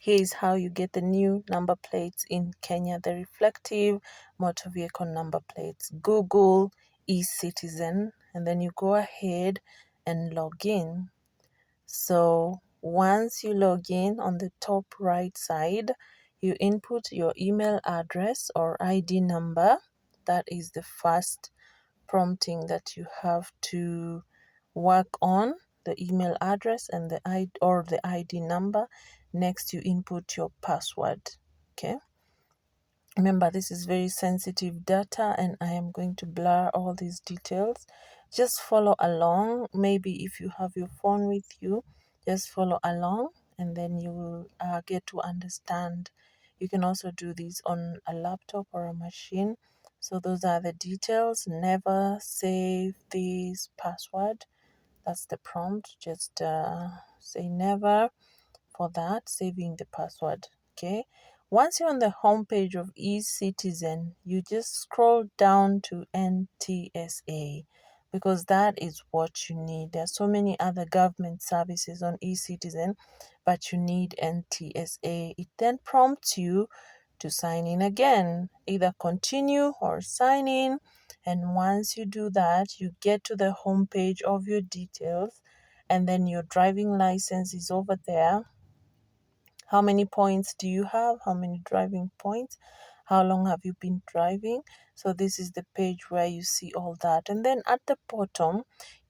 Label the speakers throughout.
Speaker 1: Here is how you get the new number plates in Kenya, the reflective motor vehicle number plates. Google eCitizen, and then you go ahead and log in. So once you log in, on the top right side, you input your email address or ID number. That is the first prompting that you have to work on, the email address and the ID number. Next, you input your password. Okay. Remember, this is very sensitive data and I am going to blur all these details. Just follow along. Maybe if you have your phone with you, just follow along and then you will get to understand. You can also do this on a laptop or a machine. So those are the details. Never save this password. That's the prompt. Just say never for that, saving the password. Okay. Once you're on the home page of eCitizen, you just scroll down to NTSA because that is what you need. There are so many other government services on eCitizen, but you need NTSA. It then prompts you to sign in again, either continue or sign in. And once you do that, you get to the home page of your details, and then your driving license is over there. How many points do you have? How many driving points? How long have you been driving? So this is the page where you see all that. And then at the bottom,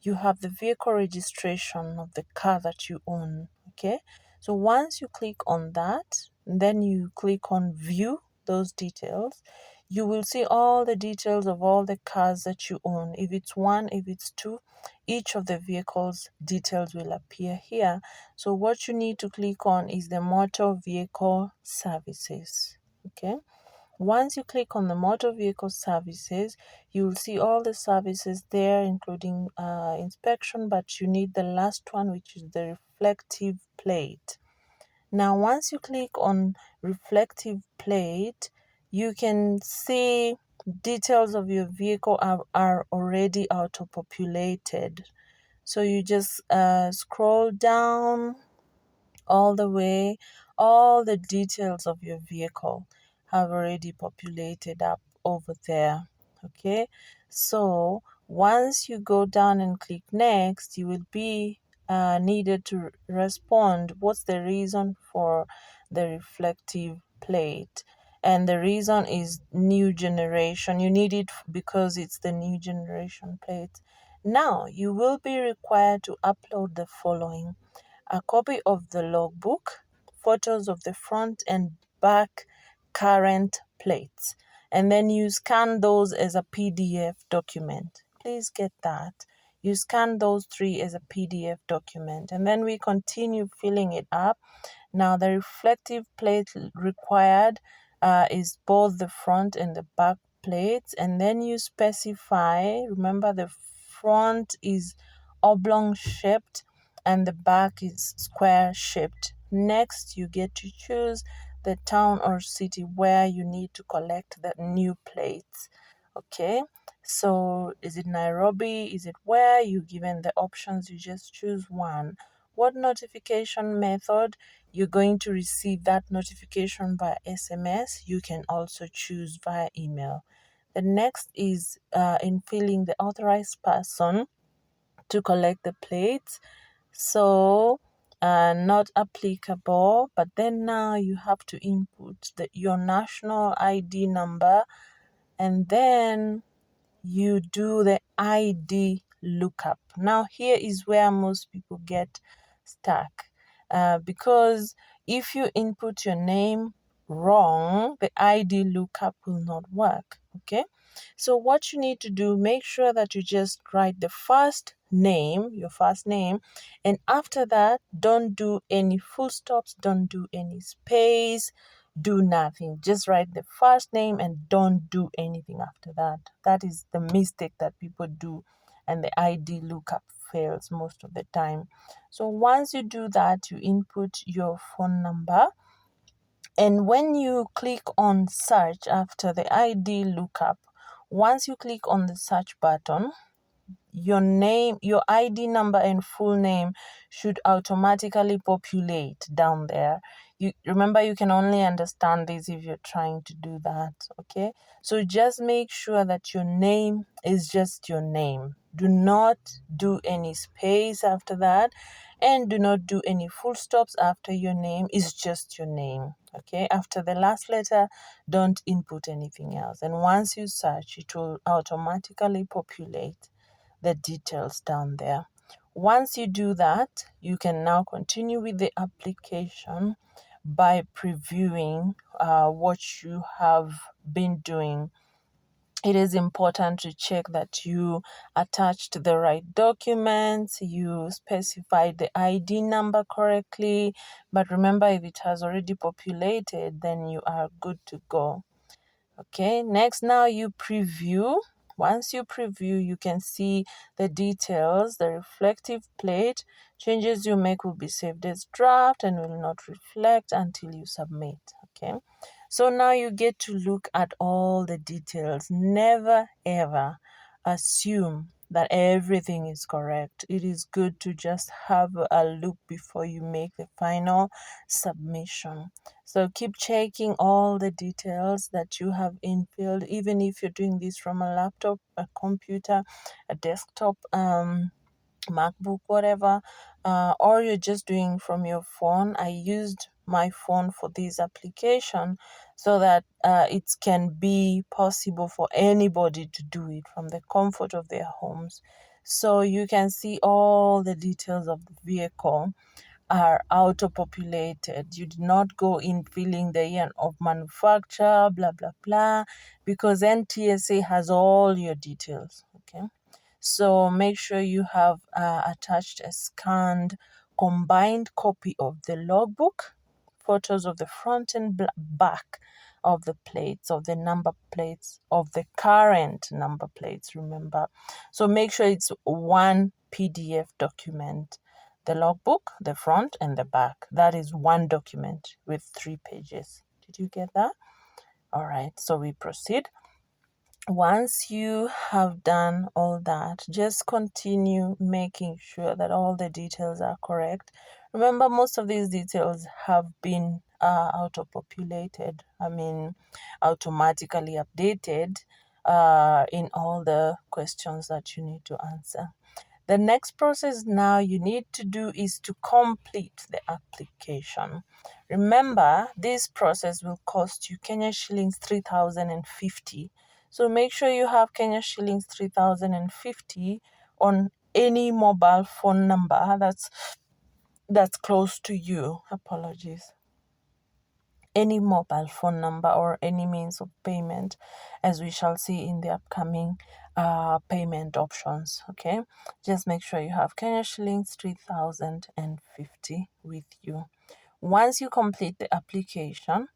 Speaker 1: you have the vehicle registration of the car that you own. Okay. So once you click on that, then you click on view those details, you will see all the details of all the cars that you own. If it's one, if it's two, each of the vehicles details will appear here. So what you need to click on is the motor vehicle services. Okay. Once you click on the motor vehicle services, you will see all the services there, including inspection, but you need the last one, which is the reflective plate. Now, once you click on reflective plate, you can see details of your vehicle are already auto-populated. So you just scroll down all the way, all the details of your vehicle have already populated up over there. Okay, so once you go down and click next, you will be needed to respond what's the reason for the reflective plate. And the reason is new generation. You need it because it's the new generation plate. Now you will be required to upload the following: a copy of the logbook, photos of the front and back current plates, and then you scan those as a PDF document. Please get that. You scan those three as a PDF document, and then we continue filling it up. Now, the reflective plate required is both the front and the back plates, and then you specify. Remember, the front is oblong shaped and the back is square shaped. Next, you get to choose the town or city where you need to collect the new plates. Okay, so is it Nairobi? Is it where? You given the options, you just choose one. What notification method? You're going to receive that notification via SMS. You can also choose via email. The next is in filling the authorized person to collect the plates. So not applicable, but then now you have to input your national ID number, and then you do the ID lookup. Now here is where most people get stuck because if you input your name wrong, the ID lookup will not work. Okay, so what you need to do, make sure that you just write the first name, your first name, and after that don't do any full stops, don't do any space, do nothing. Just write the first name and don't do anything after that. That is the mistake that people do, and the ID lookup fails most of the time. So once you do that, you input your phone number, and when you click on search after the ID lookup, once you click on the search button, your name, your ID number and full name should automatically populate down there. You remember, you can only understand this if you're trying to do that. Okay, so just make sure that your name is just your name. Do not do any space after that, and do not do any full stops after your name. Is just your name. Okay, after the last letter, don't input anything else. And once you search, it will automatically populate the details down there. Once you do that, you can now continue with the application by previewing what you have been doing. It is important to check that you attached the right documents, you specified the ID number correctly, but remember, if it has already populated, then you are good to go. Okay, next, now you preview. Once you preview, you can see the details, the reflective plate. Changes you make will be saved as draft and will not reflect until you submit. Okay, so now you get to look at all the details. Never ever assume that everything is correct. It is good to just have a look before you make the final submission. So keep checking all the details that you have infilled, even if you're doing this from a laptop, a computer, a desktop, MacBook, whatever, or you're just doing from your phone. I used my phone for this application so that it can be possible for anybody to do it from the comfort of their homes. So you can see all the details of the vehicle are auto-populated. You did not go in filling the year of manufacture, blah, blah, blah, because NTSA has all your details, okay? So make sure you have attached a scanned combined copy of the logbook, photos of the front and back of the plates, of the number plates, of the current number plates, remember. So make sure it's one PDF document. The logbook, the front and the back. That is one document with 3 pages. Did you get that? All right, so we proceed. Once you have done all that, just continue making sure that all the details are correct. Remember, most of these details have been auto-populated, automatically updated in all the questions that you need to answer. The next process now you need to do is to complete the application. Remember, this process will cost you Kenya shillings 3,050. So make sure you have Kenya shillings 3,050 on any mobile phone number that's close to you. Apologies. Any mobile phone number or any means of payment, as we shall see in the upcoming payment options. Okay, just make sure you have Kenya shillings 3,050 with you. Once you complete the application,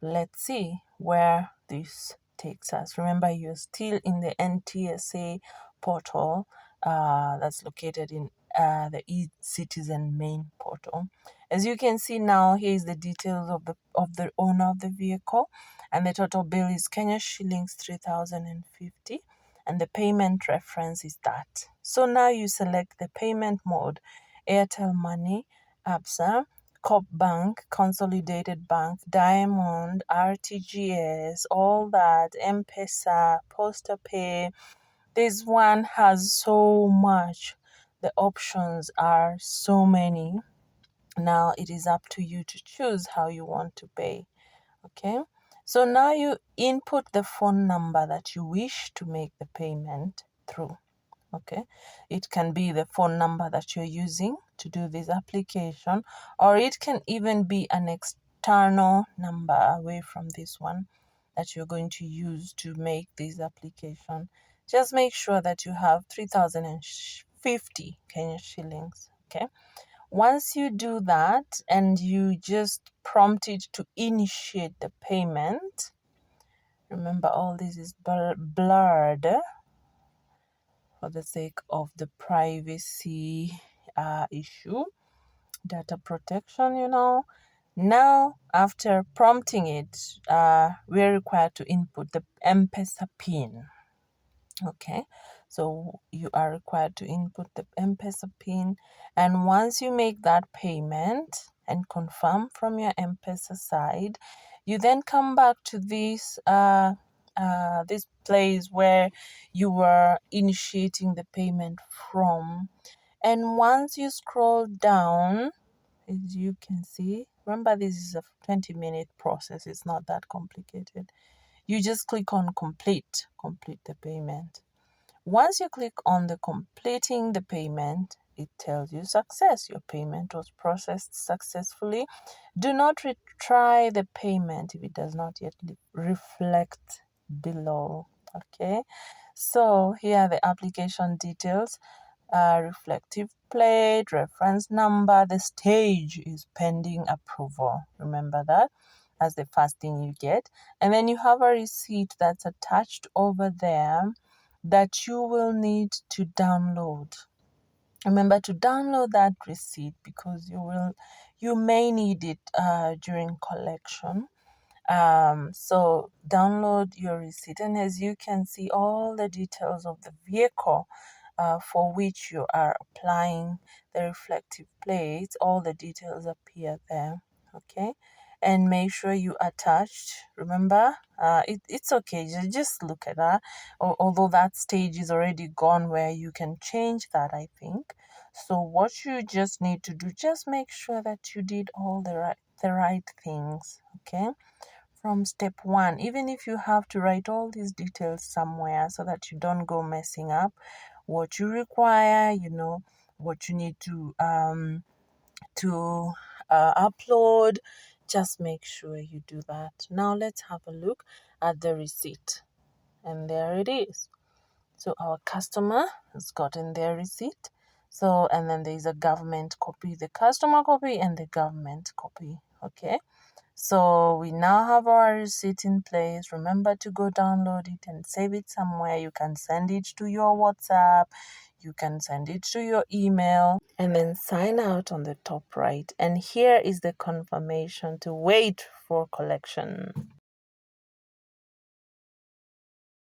Speaker 1: let's see where this takes us. Remember, you're still in the NTSA portal that's located in the eCitizen main portal. As you can see now, here is the details of the owner of the vehicle, and the total bill is Kenya shillings 3,050, and the payment reference is that. So now you select the payment mode: Airtel Money, Absa, Coop Bank, Consolidated Bank, Diamond, RTGS, all that, M-Pesa, Posta Pay. This one has so much. The options are so many. Now it is up to you to choose how you want to pay. Okay, so now you input the phone number that you wish to make the payment through. Okay, it can be the phone number that you're using to do this application, or it can even be an external number away from this one that you're going to use to make this application. Just make sure that you have 3,050 Kenya shillings. Okay, once you do that and you just prompt it to initiate the payment, remember all this is blurred for the sake of the privacy issue, data protection, Now, after prompting it, we're required to input the M-Pesa PIN. Okay, So you are required to input the M-Pesa PIN, and once you make that payment and confirm from your M-Pesa side, you then come back to this place where you were initiating the payment from. And once you scroll down, as you can see, remember this is a 20-minute process, it's not that complicated. You just click on complete the payment. Once you click on the completing the payment, it tells you success. Your payment was processed successfully. Do not retry the payment if it does not yet reflect below. Okay, so here are the application details. Reflective plate, reference number. The stage is pending approval. Remember that as the first thing you get. And then you have a receipt that's attached over there that you will need to download. Remember to download that receipt because you may need it during collection. So download your receipt, and as you can see, all the details of the vehicle for which you are applying the reflective plates, all the details appear there. Okay, and make sure you attached. Remember, it's okay, just look at that. Although that stage is already gone where you can change that, I think. So what you just need to do, just make sure that you did all the right things. Okay, from step one, even if you have to write all these details somewhere so that you don't go messing up what you require, what you need to upload, just make sure you do that. Now let's have a look at the receipt, and there it is. So our customer has gotten their receipt. So, and then there's a government copy, the customer copy and the government copy. Okay, so we now have our receipt in place. Remember to go download it and save it somewhere. You can send it to your WhatsApp, you can send it to your email, and then sign out on the top right. And here is the confirmation to wait for collection.